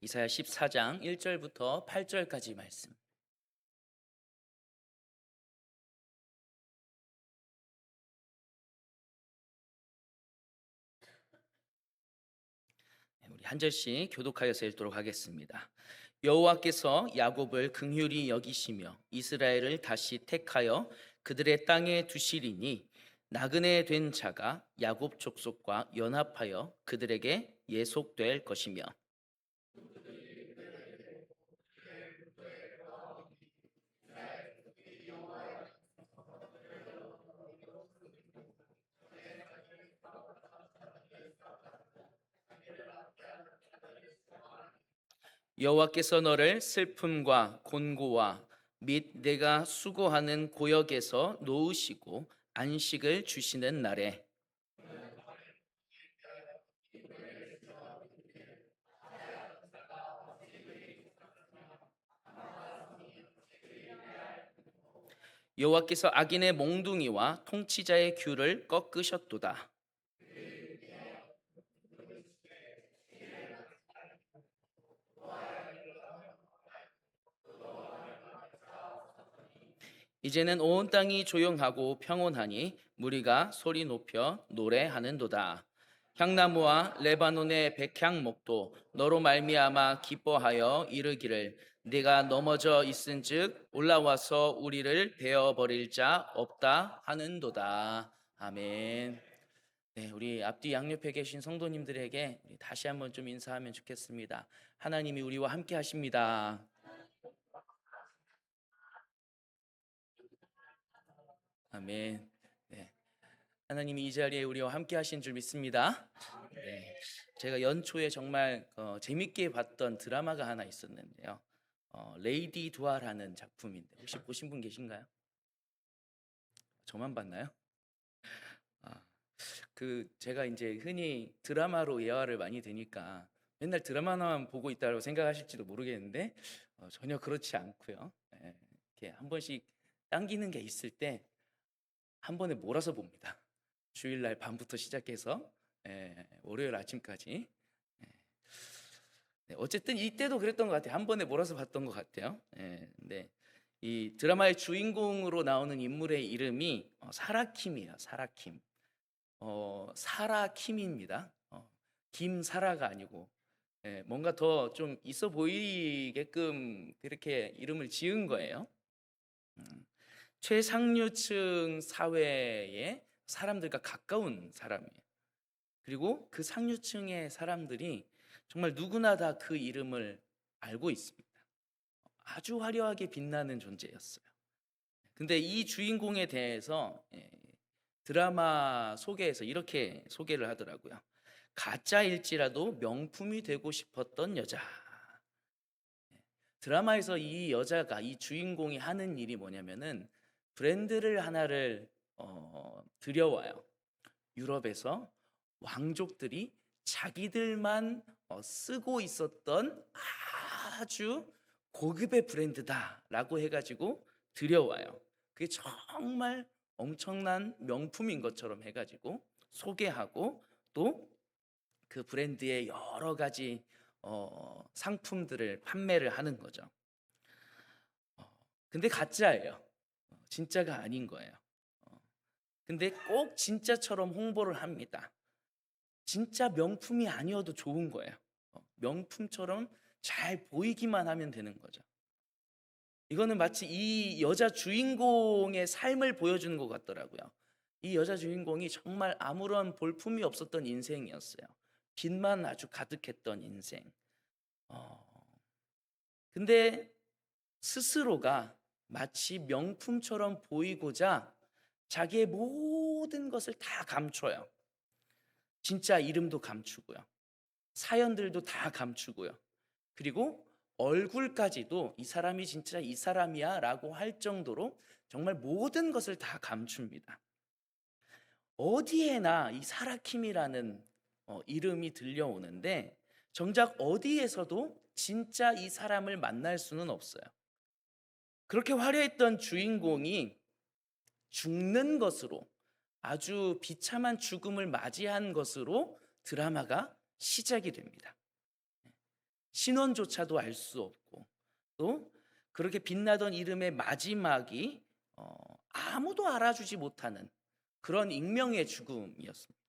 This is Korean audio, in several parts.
이사야 14장 1절부터 8절까지 말씀. 우리 한 절씩 교독하여서 읽도록 하겠습니다. 여호와께서 야곱을 긍휼히 여기시며 이스라엘을 다시 택하여 그들의 땅에 두시리니 나그네 된 자가 야곱 족속과 연합하여 그들에게 예속될 것이며 여호와께서 너를 슬픔과 곤고와 및 내가 수고하는 고역에서 놓으시고 안식을 주시는 날에 여호와께서 악인의 몽둥이와 통치자의 귤을 꺾으셨도다. 이제는 온 땅이 조용하고 평온하니 무리가 소리 높여 노래하는도다. 향나무와 레바논의 백향목도 너로 말미암아 기뻐하여 이르기를 네가 넘어져 있은즉 올라와서 우리를 베어 버릴 자 없다 하는도다. 아멘. 네, 우리 앞뒤 양옆에 계신 성도님들에게 우리 다시 한번 좀 인사하면 좋겠습니다. 하나님이 우리와 함께 하십니다. 아멘. 네. 하나님이 이 자리에 우리와 함께 하신 줄 믿습니다. 네. 제가 연초에 정말 재밌게 봤던 드라마가 하나 있었는데요. 레이디 두아라는 작품인데 혹시 보신 분 계신가요? 저만 봤나요? 아, 그 제가 이제 흔히 드라마로 예화를 많이 드니까 맨날 드라마만 보고 있다고 생각하실지도 모르겠는데 전혀 그렇지 않고요. 예, 이렇게 한 번씩 당기는 게 있을 때 한 번에 몰아서 봅니다. 주일날 밤부터 시작해서 월요일 아침까지. 예, 네, 어쨌든 이때도 그랬던 것 같아요. 한 번에 몰아서 봤던 것 같아요. 근데 이 드라마의 주인공으로 나오는 인물의 이름이 사라킴이에요. 사라킴. 사라킴입니다. 김사라가 아니고 뭔가 더 좀 있어 보이게끔 그렇게 이름을 지은 거예요. 음, 최상류층 사회의 사람들과 가까운 사람이에요. 그리고 그 상류층의 사람들이 정말 누구나 다 그 이름을 알고 있습니다. 아주 화려하게 빛나는 존재였어요. 근데 이 주인공에 대해서 드라마 소개에서 이렇게 소개를 하더라고요. 가짜일지라도 명품이 되고 싶었던 여자. 드라마에서 이 여자가 이 주인공이 하는 일이 뭐냐면은 브랜드를 하나를 들여와요. 유럽에서 왕족들이 자기들만 쓰고 있었던 아주 고급의 브랜드다라고 해가지고 들여와요. 그게 정말 엄청난 명품인 것처럼 해가지고 소개하고 또 그 브랜드의 여러 가지 상품들을 판매를 하는 거죠. 근데 가짜예요. 진짜가 아닌 거예요. 어, 근데 꼭 진짜처럼 홍보를 합니다. 진짜 명품이 아니어도 좋은 거예요. 명품처럼 잘 보이기만 하면 되는 거죠. 이거는 마치 이 여자 주인공의 삶을 보여주는 것 같더라고요. 이 여자 주인공이 정말 아무런 볼품이 없었던 인생이었어요. 빛만 아주 가득했던 인생. 어, 근데 스스로가 마치 명품처럼 보이고자 자기의 모든 것을 다 감춰요. 진짜 이름도 감추고요. 사연들도 다 감추고요. 그리고 얼굴까지도 이 사람이 진짜 이 사람이야 라고 할 정도로 정말 모든 것을 다 감춥니다. 어디에나 이 사라킴이라는 이름이 들려오는데 정작 어디에서도 진짜 이 사람을 만날 수는 없어요. 그렇게 화려했던 주인공이 죽는 것으로 아주 비참한 죽음을 맞이한 것으로 드라마가 시작이 됩니다. 신원조차도 알 수 없고, 또 그렇게 빛나던 이름의 마지막이 아무도 알아주지 못하는 그런 익명의 죽음이었습니다.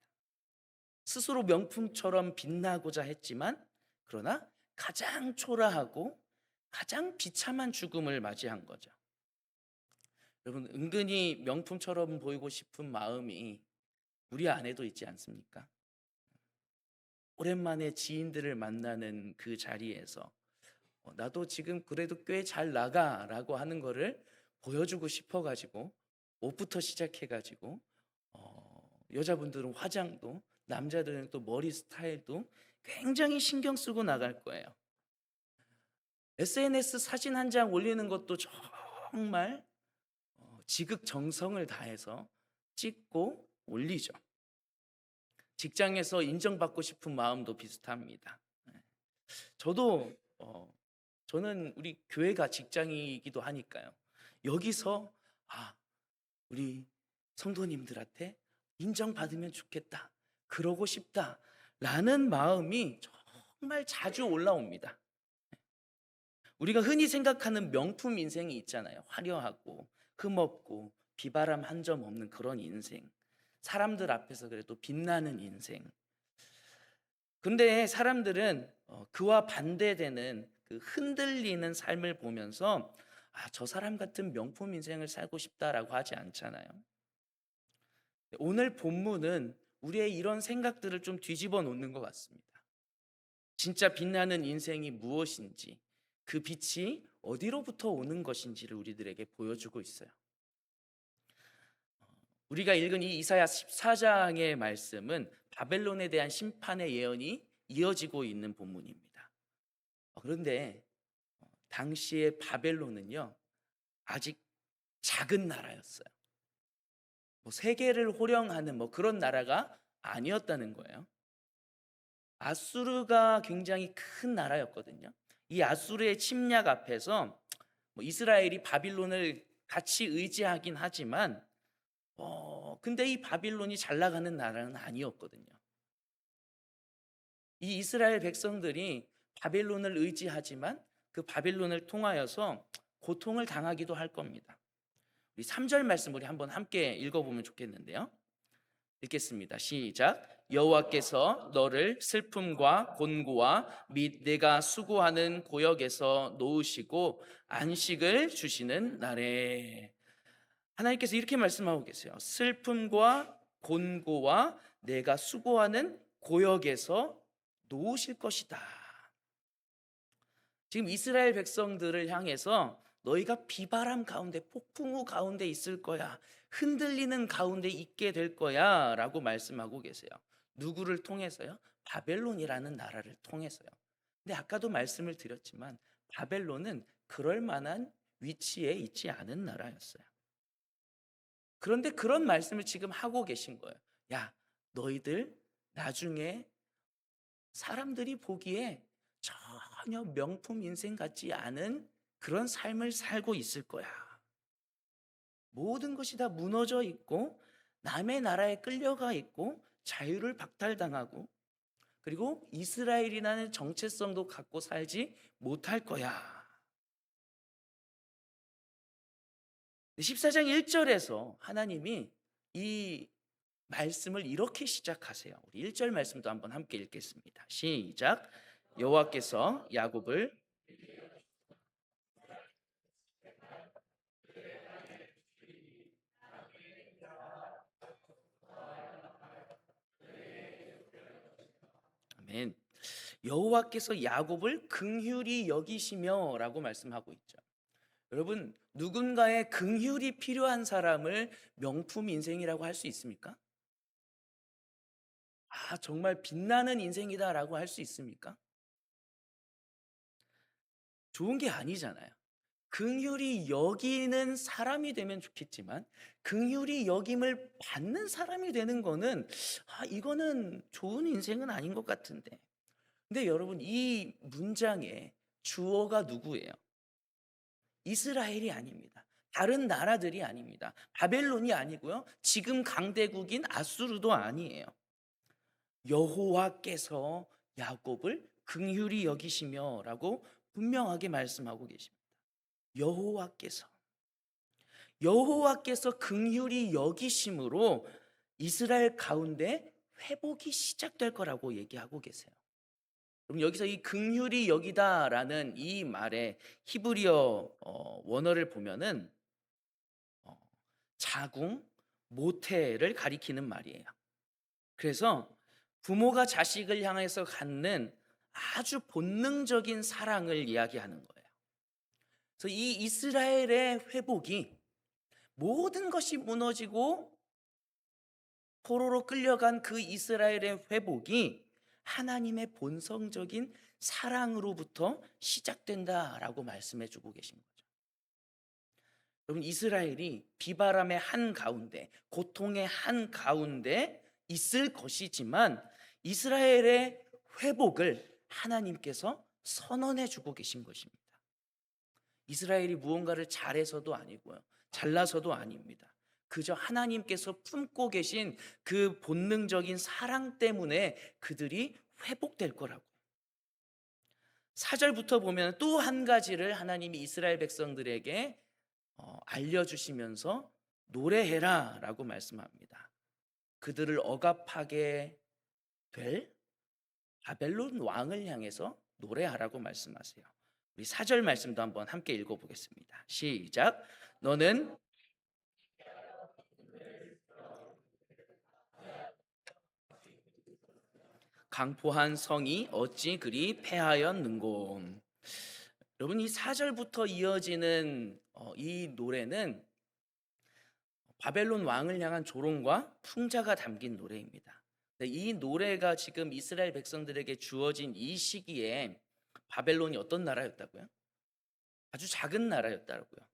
스스로 명품처럼 빛나고자 했지만, 그러나 가장 초라하고 가장 비참한 죽음을 맞이한 거죠. 여러분, 은근히 명품처럼 보이고 싶은 마음이 우리 안에도 있지 않습니까? 오랜만에 지인들을 만나는 그 자리에서 나도 지금 그래도 꽤 잘 나가라고 하는 거를 보여주고 싶어가지고 옷부터 시작해가지고 여자분들은 화장도, 남자들은 또 머리 스타일도 굉장히 신경 쓰고 나갈 거예요. SNS 사진 한 장 올리는 것도 정말 지극정성을 다해서 찍고 올리죠. 직장에서 인정받고 싶은 마음도 비슷합니다. 저도 저는 우리 교회가 직장이기도 하니까요. 여기서 우리 성도님들한테 인정받으면 좋겠다, 그러고 싶다라는 마음이 정말 자주 올라옵니다. 우리가 흔히 생각하는 명품 인생이 있잖아요. 화려하고 흠없고 비바람 한 점 없는 그런 인생, 사람들 앞에서 그래도 빛나는 인생. 근데 사람들은 그와 반대되는 그 흔들리는 삶을 보면서 저 사람 같은 명품 인생을 살고 싶다라고 하지 않잖아요. 오늘 본문은 우리의 이런 생각들을 좀 뒤집어 놓는 것 같습니다. 진짜 빛나는 인생이 무엇인지, 그 빛이 어디로부터 오는 것인지를 우리들에게 보여주고 있어요. 우리가 읽은 이 이사야 14장의 말씀은 바벨론에 대한 심판의 예언이 이어지고 있는 본문입니다. 그런데 당시의 바벨론은요, 아직 작은 나라였어요. 세계를 호령하는 그런 나라가 아니었다는 거예요. 아수르가 굉장히 큰 나라였거든요. 이 아수르의 침략 앞에서 이스라엘이 바빌론을 같이 의지하긴 하지만 근데 이 바빌론이 잘 나가는 나라는 아니었거든요. 이 이스라엘 백성들이 바빌론을 의지하지만 그 바빌론을 통하여서 고통을 당하기도 할 겁니다. 우리 3절 말씀 우리 한번 함께 읽어보면 좋겠는데요. 읽겠습니다. 시작. 여호와께서 너를 슬픔과 곤고와 및 내가 수고하는 고역에서 놓으시고 안식을 주시는 날에. 하나님께서 이렇게 말씀하고 계세요. 슬픔과 곤고와 내가 수고하는 고역에서 놓으실 것이다. 지금 이스라엘 백성들을 향해서 너희가 비바람 가운데, 폭풍우 가운데 있을 거야, 흔들리는 가운데 있게 될 거야 라고 말씀하고 계세요. 누구를 통해서요? 바벨론이라는 나라를 통해서요. 근데 아까도 말씀을 드렸지만 바벨론은 그럴 만한 위치에 있지 않은 나라였어요. 그런데 그런 말씀을 지금 하고 계신 거예요. 야, 너희들 나중에 사람들이 보기에 전혀 명품 인생 같지 않은 그런 삶을 살고 있을 거야. 모든 것이 다 무너져 있고 남의 나라에 끌려가 있고 자유를 박탈당하고, 그리고 이스라엘이라는 정체성도 갖고 살지 못할 거야. 14장 1절에서 하나님이 이 말씀을 이렇게 시작하세요. 우리 1절 말씀도 한번 함께 읽겠습니다. 시작. 여호와께서 야곱을 아멘. 여호와께서 야곱을 긍휼히 여기시며라고 말씀하고 있죠. 여러분, 누군가의 긍휼이 필요한 사람을 명품 인생이라고 할 수 있습니까? 정말 빛나는 인생이다라고 할 수 있습니까? 좋은 게 아니잖아요. 긍휼히 여기는 사람이 되면 좋겠지만 긍휼히 여김을 받는 사람이 되는 거는 이거는 좋은 인생은 아닌 것 같은데. 근데 여러분, 이 문장의 주어가 누구예요? 이스라엘이 아닙니다. 다른 나라들이 아닙니다. 바벨론이 아니고요. 지금 강대국인 아수르도 아니에요. 여호와께서 야곱을 긍휼히 여기시며라고 분명하게 말씀하고 계십니다. 여호와께서 긍휼히 여기심으로 이스라엘 가운데 회복이 시작될 거라고 얘기하고 계세요. 그럼 여기서 이 긍휼히 여기다라는 이 말의 히브리어 원어를 보면은 어, 자궁, 모태를 가리키는 말이에요. 그래서 부모가 자식을 향해서 갖는 아주 본능적인 사랑을 이야기하는 거예요. 그래서 이 이스라엘의 회복이 모든 것이 무너지고 포로로 끌려간 그 이스라엘의 회복이 하나님의 본성적인 사랑으로부터 시작된다라고 말씀해 주고 계신 거죠. 여러분, 이스라엘이 비바람의 한 가운데, 고통의 한 가운데 있을 것이지만 이스라엘의 회복을 하나님께서 선언해 주고 계신 것입니다. 이스라엘이 무언가를 잘해서도 아니고요, 잘나서도 아닙니다. 그저 하나님께서 품고 계신 그 본능적인 사랑 때문에 그들이 회복될 거라고. 4절부터 보면 또 한 가지를 하나님이 이스라엘 백성들에게 알려주시면서 노래해라 라고 말씀합니다. 그들을 억압하게 될 바벨론 왕을 향해서 노래하라고 말씀하세요. 우리 4절 말씀도 한번 함께 읽어보겠습니다. 시작. 너는 강포한 성이 어찌 그리 패하였는고. 여러분, 이 4절부터 이어지는 이 노래는 바벨론 왕을 향한 조롱과 풍자가 담긴 노래입니다. 이 노래가 지금 이스라엘 백성들에게 주어진 이 시기에 바벨론이 어떤 나라였다고요? 아주 작은 나라였다고요.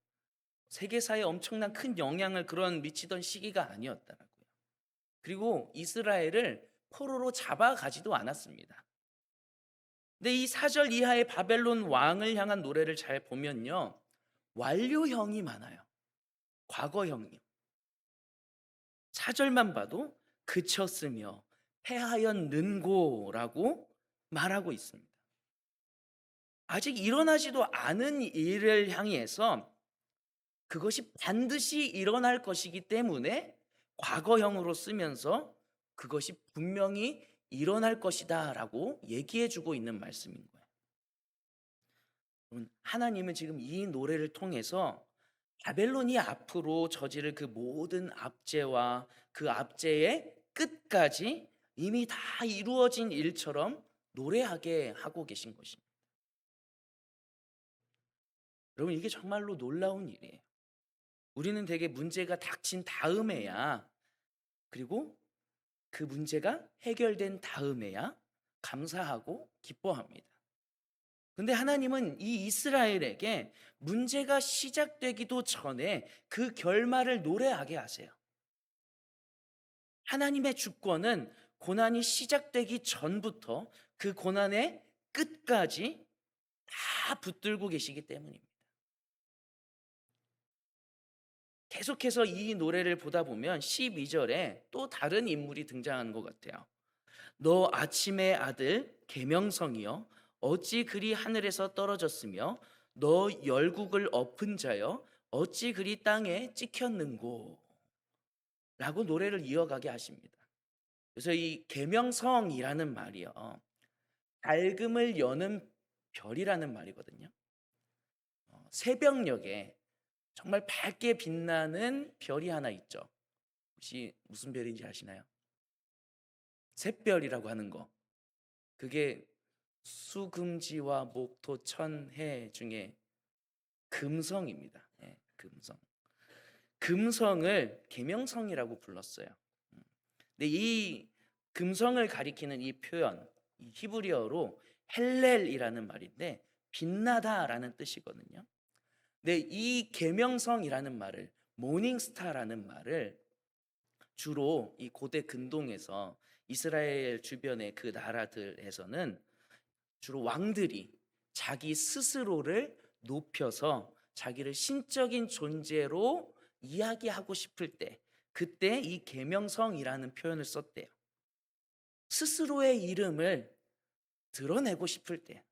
세계사에 엄청난 큰 영향을 미치던 시기가 아니었다고요. 그리고 이스라엘을 포로로 잡아가지도 않았습니다. 근데 이 4절 이하의 바벨론 왕을 향한 노래를 잘 보면요, 완료형이 많아요. 과거형이요. 4절만 봐도 그쳤으며 패하였는고라고 말하고 있습니다. 아직 일어나지도 않은 일을 향해서 그것이 반드시 일어날 것이기 때문에 과거형으로 쓰면서 그것이 분명히 일어날 것이다 라고 얘기해 주고 있는 말씀인 거예요. 하나님은 지금 이 노래를 통해서 바벨론이 앞으로 저지를 그 모든 압제와 그 압제의 끝까지 이미 다 이루어진 일처럼 노래하게 하고 계신 것입니다. 여러분, 이게 정말로 놀라운 일이에요. 우리는 되게 문제가 닥친 다음에야, 그리고 그 문제가 해결된 다음에야 감사하고 기뻐합니다. 근데 하나님은 이 이스라엘에게 문제가 시작되기도 전에 그 결말을 노래하게 하세요. 하나님의 주권은 고난이 시작되기 전부터 그 고난의 끝까지 다 붙들고 계시기 때문입니다. 계속해서 이 노래를 보다 보면 12절에 또 다른 인물이 등장하는 것 같아요. 너 아침의 아들 계명성이여 어찌 그리 하늘에서 떨어졌으며 너 열국을 엎은 자여 어찌 그리 땅에 찍혔는고 라고 노래를 이어가게 하십니다. 그래서 이 계명성이라는 말이요, 밝음을 여는 별이라는 말이거든요. 새벽녘에 정말 밝게 빛나는 별이 하나 있죠. 혹시 무슨 별인지 아시나요? 샛별이라고 하는 거. 그게 수금지와 목토 천해 중에 금성입니다. 네, 금성. 금성을 계명성이라고 불렀어요. 근데 이 금성을 가리키는 이 표현, 이 히브리어로 헬렐이라는 말인데 빛나다라는 뜻이거든요. 근데 이 계명성이라는 말을, 모닝스타라는 말을 주로 이 고대 근동에서 이스라엘 주변의 그 나라들에서는 주로 왕들이 자기 스스로를 높여서 자기를 신적인 존재로 이야기하고 싶을 때, 그때 이 계명성이라는 표현을 썼대요. 스스로의 이름을 드러내고 싶을 때,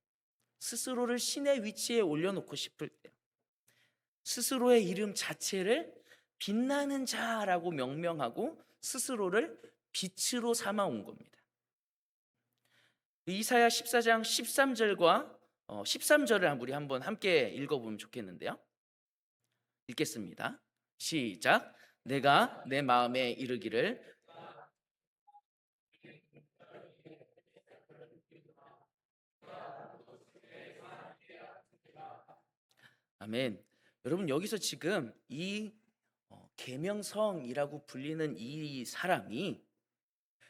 스스로를 신의 위치에 올려놓고 싶을 때, 스스로의 이름 자체를 빛나는 자라고 명명하고 스스로를 빛으로 삼아온 겁니다. 이사야 14장 13절과 13절을 우리 한번 함께 읽어보면 좋겠는데요. 읽겠습니다. 시작. 내가 내 마음에 이르기를 아멘. 여러분, 여기서 지금 이 계명성이라고 불리는 이 사람이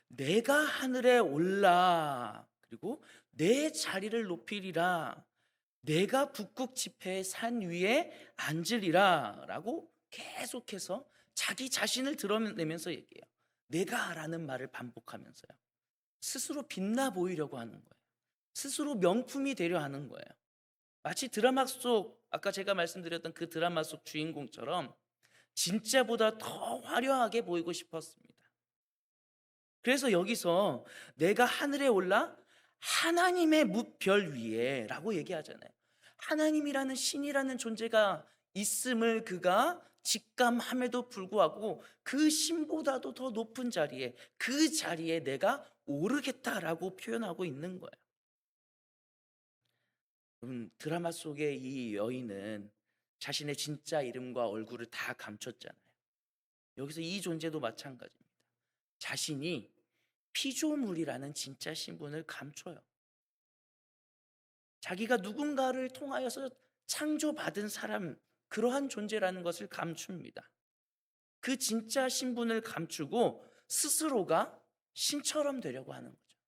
내가 하늘에 올라 그리고 내 자리를 높이리라, 내가 북극 지폐의 산 위에 앉으리라 라고 계속해서 자기 자신을 드러내면서 얘기해요. 내가라는 말을 반복하면서요. 스스로 빛나 보이려고 하는 거예요. 스스로 명품이 되려 하는 거예요. 마치 드라마 속, 아까 제가 말씀드렸던 그 드라마 속 주인공처럼 진짜보다 더 화려하게 보이고 싶었습니다. 그래서 여기서 내가 하늘에 올라 하나님의 무별 위에 라고 얘기하잖아요. 하나님이라는 신이라는 존재가 있음을 그가 직감함에도 불구하고 그 신보다도 더 높은 자리에, 그 자리에 내가 오르겠다라고 표현하고 있는 거예요. 드라마 속의 이 여인은 자신의 진짜 이름과 얼굴을 다 감췄잖아요. 여기서 이 존재도 마찬가지입니다. 자신이 피조물이라는 진짜 신분을 감춰요. 자기가 누군가를 통하여서 창조받은 사람, 그러한 존재라는 것을 감춥니다. 그 진짜 신분을 감추고 스스로가 신처럼 되려고 하는 거죠.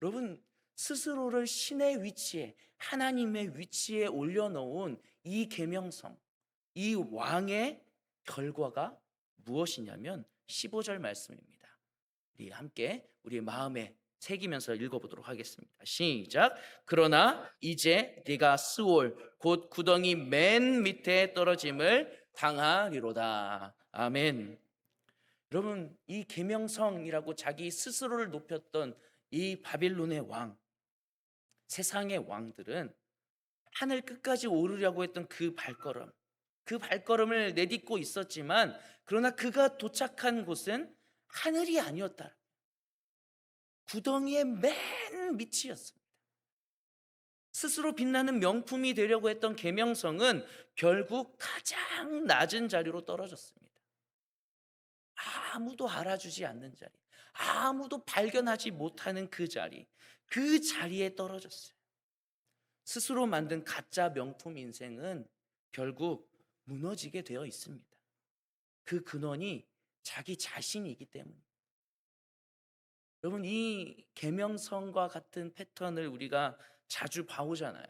여러분, 스스로를 신의 위치에, 하나님의 위치에 올려놓은 이 계명성, 이 왕의 결과가 무엇이냐면 15절 말씀입니다. 우리 함께 우리 마음에 새기면서 읽어보도록 하겠습니다. 시작. 그러나 이제 네가 스올 곧 구덩이 맨 밑에 떨어짐을 당하리로다. 아멘. 여러분, 이 계명성이라고 자기 스스로를 높였던 이 바빌론의 왕, 세상의 왕들은 하늘 끝까지 오르려고 했던 그 발걸음을 내딛고 있었지만, 그러나 그가 도착한 곳은 하늘이 아니었다. 구덩이의 맨 밑이었습니다. 스스로 빛나는 명품이 되려고 했던 계명성은 결국 가장 낮은 자리로 떨어졌습니다. 아무도 알아주지 않는 자리, 아무도 발견하지 못하는 그 자리에 떨어졌어요. 스스로 만든 가짜 명품 인생은 결국 무너지게 되어 있습니다. 그 근원이 자기 자신이기 때문입니다. 여러분, 이 계명성과 같은 패턴을 우리가 자주 봐오잖아요.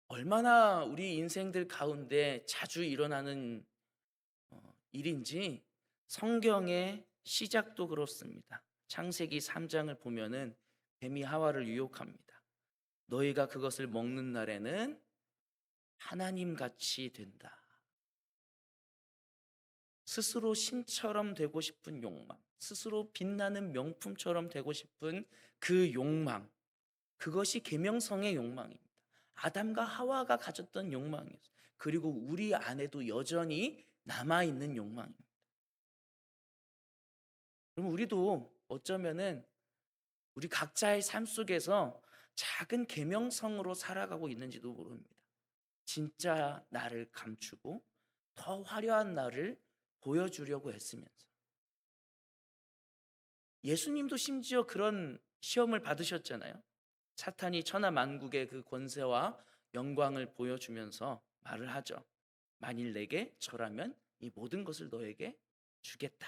얼마나 우리 인생들 가운데 자주 일어나는 일인지 성경의 시작도 그렇습니다. 창세기 3장을 보면은 뱀이 하와를 유혹합니다. 너희가 그것을 먹는 날에는 하나님같이 된다. 스스로 신처럼 되고 싶은 욕망, 스스로 빛나는 명품처럼 되고 싶은 그 욕망, 그것이 계명성의 욕망입니다. 아담과 하와가 가졌던 욕망이었어요. 그리고 우리 안에도 여전히 남아있는 욕망입니다. 그럼 우리도 어쩌면은 우리 각자의 삶 속에서 작은 계명성으로 살아가고 있는지도 모릅니다. 진짜 나를 감추고 더 화려한 나를 보여주려고 했으면서, 예수님도 심지어 그런 시험을 받으셨잖아요. 사탄이 천하 만국의 그 권세와 영광을 보여주면서 말을 하죠. 만일 내게 절하면 이 모든 것을 너에게 주겠다.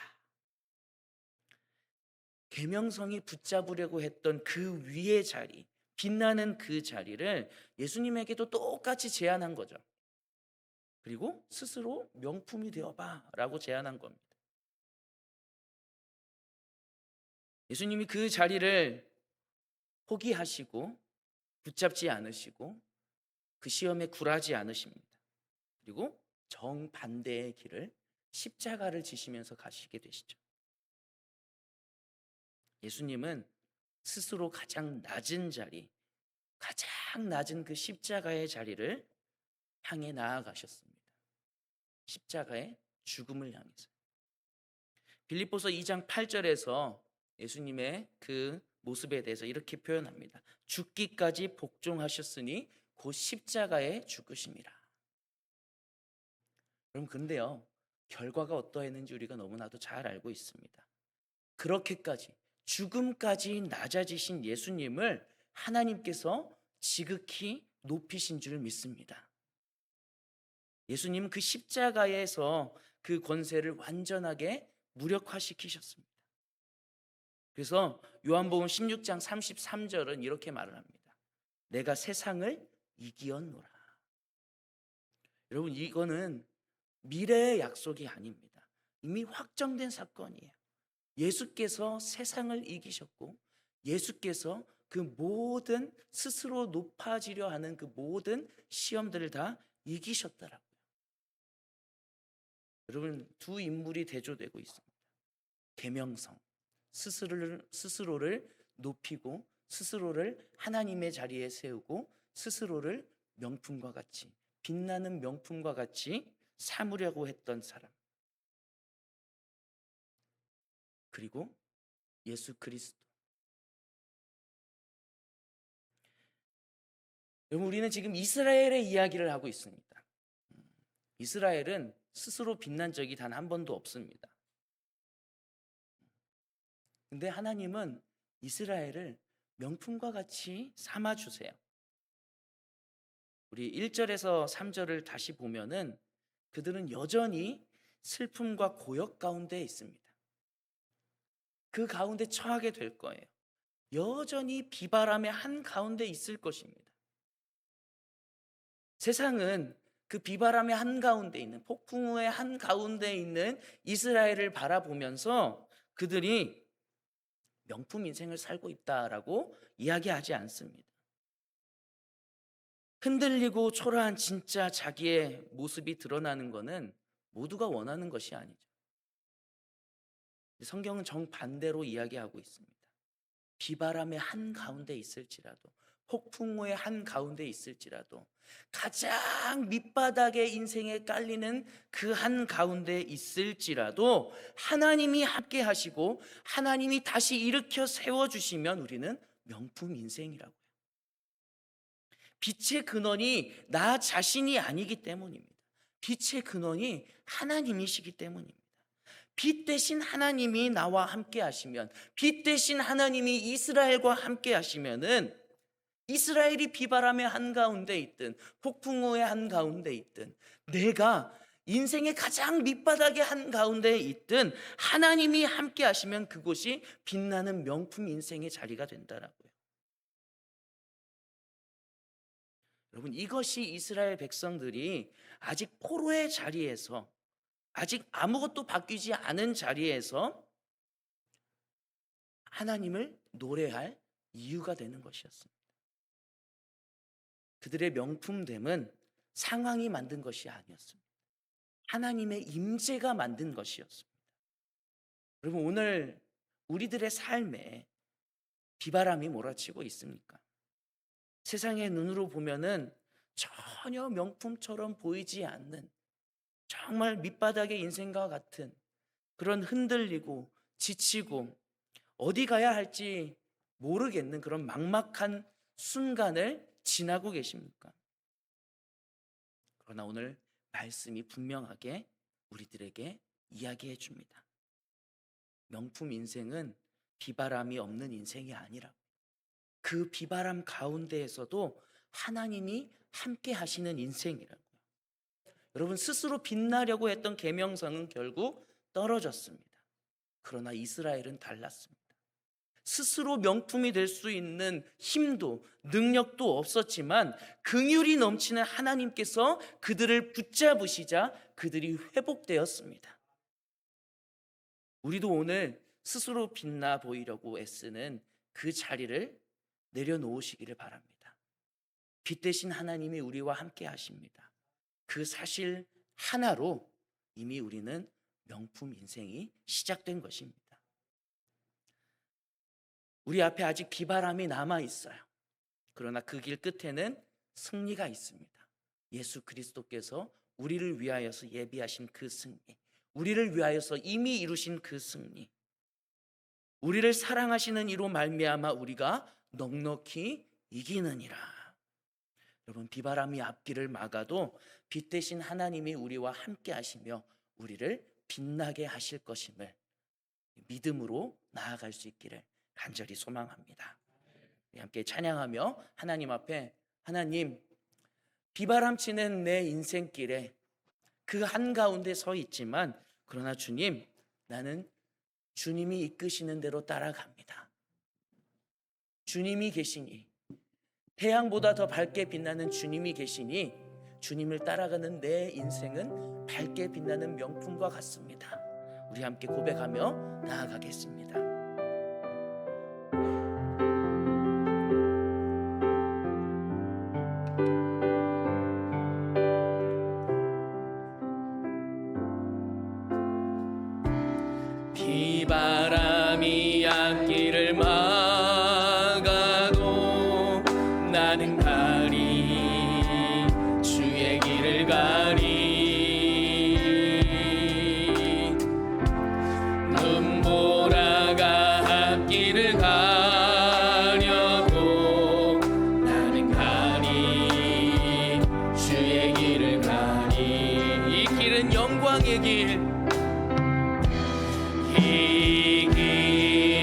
계명성이 붙잡으려고 했던 그 위의 자리, 빛나는 그 자리를 예수님에게도 똑같이 제안한 거죠. 그리고 스스로 명품이 되어봐 라고 제안한 겁니다. 예수님이 그 자리를 포기하시고 붙잡지 않으시고 그 시험에 굴하지 않으십니다. 그리고 정반대의 길을, 십자가를 지시면서 가시게 되시죠. 예수님은 스스로 가장 낮은 자리, 가장 낮은 그 십자가의 자리를 향해 나아가셨습니다. 십자가의 죽음을 향해서. 빌립보서 2장 8절에서 예수님의 그 모습에 대해서 이렇게 표현합니다. 죽기까지 복종하셨으니 곧 십자가에 죽으심이라. 그럼 근데요, 결과가 어떠했는지 우리가 너무나도 잘 알고 있습니다. 그렇게까지 죽음까지 낮아지신 예수님을 하나님께서 지극히 높이신 줄 믿습니다. 예수님은 그 십자가에서 그 권세를 완전하게 무력화시키셨습니다. 그래서 요한복음 16장 33절은 이렇게 말을 합니다. 내가 세상을 이기었노라. 여러분, 이거는 미래의 약속이 아닙니다. 이미 확정된 사건이에요. 예수께서 세상을 이기셨고, 예수께서 그 모든 스스로 높아지려 하는 그 모든 시험들을 다 이기셨더라고요. 여러분, 두 인물이 대조되고 있습니다. 계명성, 스스로를 높이고 스스로를 하나님의 자리에 세우고 스스로를 명품과 같이, 빛나는 명품과 같이 삼으려고 했던 사람, 그리고 예수 그리스도. 여러분, 우리는 지금 이스라엘의 이야기를 하고 있습니다. 이스라엘은 스스로 빛난 적이 단 한 번도 없습니다. 근데 하나님은 이스라엘을 명품과 같이 삼아주세요. 우리 1절에서 3절을 다시 보면은 그들은 여전히 슬픔과 고역 가운데 있습니다. 그 가운데 처하게 될 거예요. 여전히 비바람의 한가운데 있을 것입니다. 세상은 그 비바람의 한가운데 있는, 폭풍우의 한가운데 있는 이스라엘을 바라보면서 그들이 명품 인생을 살고 있다라고 이야기하지 않습니다. 흔들리고 초라한 진짜 자기의 모습이 드러나는 것은 모두가 원하는 것이 아니죠. 성경은 정반대로 이야기하고 있습니다. 비바람의 한가운데 있을지라도, 폭풍우의 한가운데 있을지라도, 가장 밑바닥에 인생에 깔리는 그 한가운데 있을지라도 하나님이 함께 하시고 하나님이 다시 일으켜 세워주시면 우리는 명품 인생이라고요. 빛의 근원이 나 자신이 아니기 때문입니다. 빛의 근원이 하나님이시기 때문입니다. 빛 대신 하나님이 나와 함께 하시면, 빛 대신 하나님이 이스라엘과 함께 하시면은 이스라엘이 비바람의 한가운데 있든 폭풍우의 한가운데 있든, 내가 인생의 가장 밑바닥의 한가운데 있든 하나님이 함께 하시면 그곳이 빛나는 명품 인생의 자리가 된다라고요. 여러분, 이것이 이스라엘 백성들이 아직 포로의 자리에서, 아직 아무것도 바뀌지 않은 자리에서 하나님을 노래할 이유가 되는 것이었습니다. 그들의 명품됨은 상황이 만든 것이 아니었습니다. 하나님의 임재가 만든 것이었습니다. 여러분, 오늘 우리들의 삶에 비바람이 몰아치고 있습니까? 세상의 눈으로 보면은 전혀 명품처럼 보이지 않는, 정말 밑바닥의 인생과 같은 그런 흔들리고 지치고 어디 가야 할지 모르겠는 그런 막막한 순간을 지나고 계십니까? 그러나 오늘 말씀이 분명하게 우리들에게 이야기해 줍니다. 명품 인생은 비바람이 없는 인생이 아니라 그 비바람 가운데에서도 하나님이 함께 하시는 인생이라고요. 여러분, 스스로 빛나려고 했던 계명성은 결국 떨어졌습니다. 그러나 이스라엘은 달랐습니다. 스스로 명품이 될 수 있는 힘도 능력도 없었지만 긍휼이 넘치는 하나님께서 그들을 붙잡으시자 그들이 회복되었습니다. 우리도 오늘 스스로 빛나 보이려고 애쓰는 그 자리를 내려놓으시기를 바랍니다. 빛 대신 하나님이 우리와 함께 하십니다. 그 사실 하나로 이미 우리는 명품 인생이 시작된 것입니다. 우리 앞에 아직 비바람이 남아 있어요. 그러나 그 길 끝에는 승리가 있습니다. 예수 그리스도께서 우리를 위하여서 예비하신 그 승리, 우리를 위하여서 이미 이루신 그 승리, 우리를 사랑하시는 이로 말미암아 우리가 넉넉히 이기느니라. 여러분, 비바람이 앞길을 막아도 빛 대신 하나님이 우리와 함께 하시며 우리를 빛나게 하실 것임을 믿음으로 나아갈 수 있기를 간절히 소망합니다. 함께 찬양하며 하나님 앞에, 하나님, 비바람 치는 내 인생길에 그 한가운데 서 있지만, 그러나 주님, 나는 주님이 이끄시는 대로 따라갑니다. 주님이 계시니, 태양보다 더 밝게 빛나는 주님이 계시니 주님을 따라가는 내 인생은 밝게 빛나는 명품과 같습니다. 우리 함께 고백하며 나아가겠습니다. 비바람이 앞길을 막아도 나는 가리, 주의 길을 가리. 눈보라가 앞길을 가려도 나는 가리, 주의 길을 가리. 이 길은 영광의 길, 이 길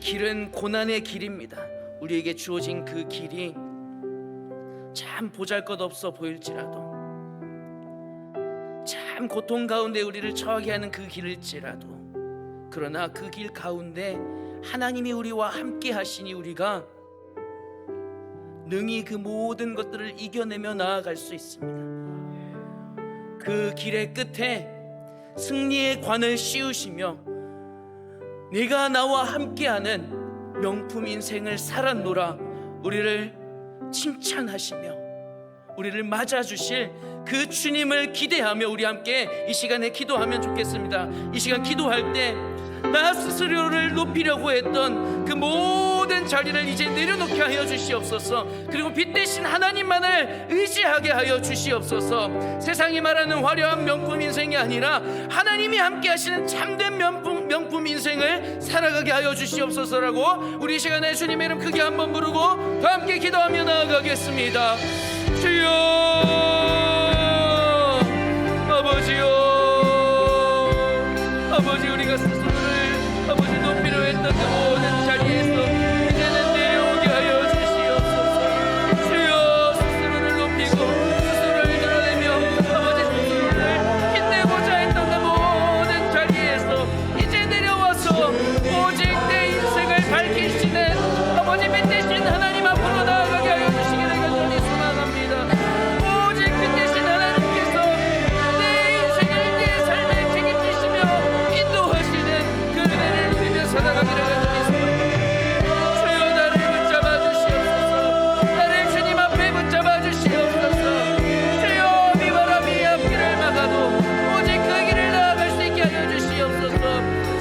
길은 고난의 길입니다. 우리에게 주어진 그 길이 참 보잘것없어 보일지라도, 참 고통 가운데 우리를 처하게 하는 그 길일지라도, 그러나 그 길 가운데 하나님이 우리와 함께 하시니 우리가 능히 그 모든 것들을 이겨내며 나아갈 수 있습니다. 그 길의 끝에 승리의 관을 씌우시며 네가 나와 함께하는 명품 인생을 살았노라 우리를 칭찬하시며 우리를 맞아주실 그 주님을 기대하며 우리 함께 이 시간에 기도하면 좋겠습니다. 이 시간 기도할 때 나 스스로를 높이려고 했던 그 모든 자리를 이제 내려놓게 하여 주시옵소서. 그리고 빛 대신 하나님만을 의지하게 하여 주시옵소서. 세상이 말하는 화려한 명품 인생이 아니라 하나님이 함께 하시는 참된 명품 인생을 살아가게 하여 주시옵소서라고 우리 시간에 주님의 이름 크게 한번 부르고 더 함께 기도하며 나아가겠습니다. 주여, 아버지요, 아버지, 우리가 스스로를 아버지 높이려 했던 그 모든 자리에서 이제는 내려오게 하여 주시옵소서. 주여, 스스로를 높이고 스스로를 드러내며 아버지 스스로를 빛내고자 했던 그 모든 자리에서 이제 내려와서 오직 내 인생을 밝히시는 아버지 빛 대신 하나님 앞으로 나아가게 하여 주시기를 간절히 소망합니다. 오직 빛 대신 하나님께서 내 인생을, 내 삶을 책임지시며 인도하시는 그 은혜를 누리며 살아가기를 간절히 소망합니다. 주여, 나를 붙잡아 주시옵소서. 나를 주님 앞에 붙잡아 주시옵소서. 주여, 비바람이 앞길을 막아도 오직 그 길을 나아갈 수 있게 하여 주시옵소서.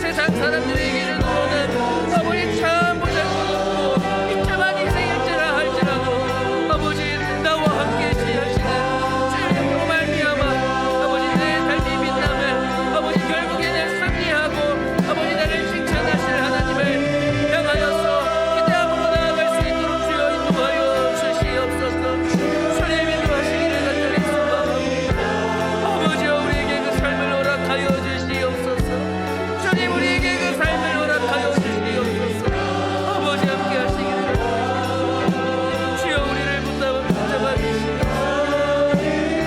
세상 사람들에게는 오는 아버지 참 보잘것없고 비참한 인생일지라 할지라도 아버지 나와 함께 하시는 주님으로 말미암아 아버지 내 삶이 빛남을 아버지 결국에는 승리하고 아버지 나를 칭찬하실 하나님을 향하여서 기대함으로 나아갈 수 있도록 주여 인도하여 주시옵소서. 주님 인도하시기를 간절히 소망합니다. 아버지여, 우리에게 그 삶을 허락하여 주시옵소서. 주님, 우리에게 그 삶을 허락하여 주시옵소서. 아버지 함께 하시기를 간절히 주여, 우리를 붙잡아 주시옵소서.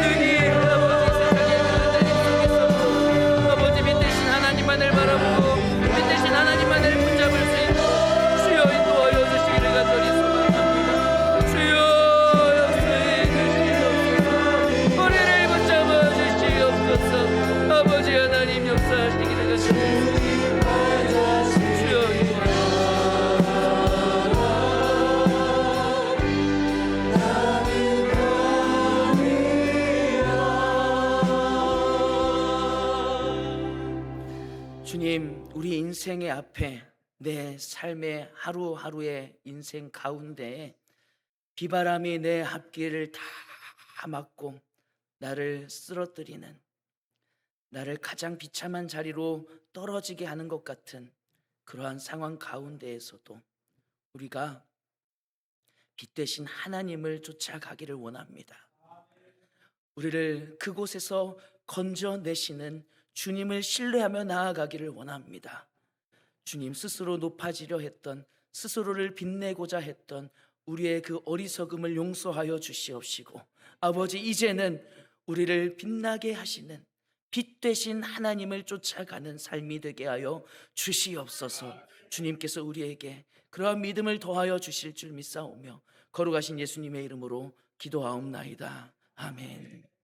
능히 아버지 세상의 그들의 속에서 아버지 빛 대신 하나님만을 바라보고 빛 대신 하나님만을 붙잡을 수 있도록 주여 인도하여 주시기를 간절히 소망합니다. 주여, 역사해 주시옵소서. 우리를 붙잡아 주시옵소서. 아버지 하나님 역사하시기를 간절히 소망합니다. 주여 인도하여 주님, 우리 인생의 앞에 내 삶의 하루하루의 인생 가운데 비바람이 내 앞길을 다 막고 나를 쓰러뜨리는, 나를 가장 비참한 자리로 떨어지게 하는 것 같은 그러한 상황 가운데에서도 우리가 빛 대신 하나님을 쫓아가기를 원합니다. 우리를 그곳에서 건져내시는 주님을 신뢰하며 나아가기를 원합니다. 주님, 스스로 높아지려 했던, 스스로를 빛내고자 했던 우리의 그 어리석음을 용서하여 주시옵시고 아버지, 이제는 우리를 빛나게 하시는 빛 되신 하나님을 쫓아가는 삶이 되게 하여 주시옵소서. 주님께서 우리에게 그러한 믿음을 더하여 주실 줄 믿사오며 거룩하신 예수님의 이름으로 기도하옵나이다. 아멘.